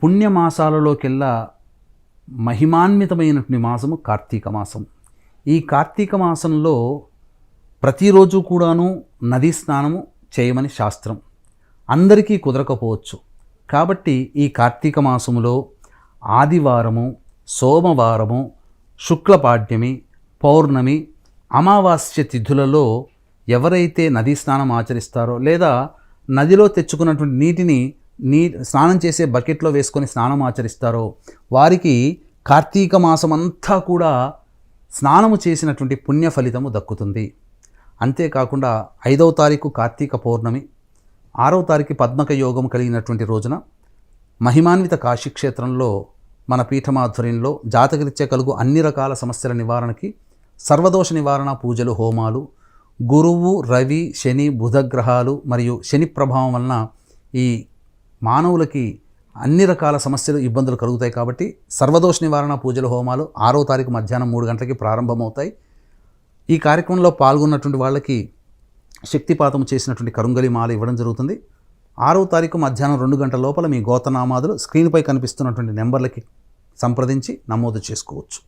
పుణ్యమాసాలలోకెల్లా మహిమాన్వితమైనటువంటి మాసము కార్తీక మాసం. ఈ కార్తీక మాసంలో ప్రతిరోజు కూడాను నదీ స్నానము చేయమని శాస్త్రం. అందరికీ కుదరకపోవచ్చు. కాబట్టి ఈ కార్తీక మాసములో ఆదివారము, సోమవారము, శుక్లపాడ్యమి, పౌర్ణమి, అమావాస్య తిథులలో ఎవరైతే నదీ స్నానం ఆచరిస్తారో లేదా నదిలో తెచ్చుకున్నటువంటి నీటిని స్నానం చేసే బకెట్లో వేసుకొని స్నానం ఆచరిస్తారో వారికి కార్తీక మాసం అంతా కూడా స్నానము చేసినటువంటి పుణ్య ఫలితము దక్కుతుంది. అంతేకాకుండా 5వ తారీఖు కార్తీక పౌర్ణమి, 6వ తారీఖు పద్మక యోగం కలిగినటువంటి రోజున మహిమాన్విత కాశీక్షేత్రంలో మన పీఠమాధ్వర్యంలో జాతకరీత్యా కలుగు అన్ని రకాల సమస్యల నివారణకి సర్వదోష నివారణ పూజలు, హోమాలు, గురువు, రవి, శని, బుధ గ్రహాలు మరియు శని ప్రభావం వలన ఈ మానవులకి అన్ని రకాల సమస్యలు, ఇబ్బందులు కలుగుతాయి. కాబట్టి సర్వదోష నివారణ పూజలు, హోమాలు 6వ తారీఖు మధ్యాహ్నం 3 గంటలకి ప్రారంభమవుతాయి. ఈ కార్యక్రమంలో పాల్గొన్నటువంటి వాళ్ళకి శక్తిపాతం చేసినటువంటి కరుంగలి మాల ఇవ్వడం జరుగుతుంది. 6వ తారీఖు మధ్యాహ్నం 2 గంటల లోపల మీ గోతనామాదులు స్క్రీన్పై కనిపిస్తున్నటువంటి నెంబర్లకి సంప్రదించి నమోదు చేసుకోవచ్చు.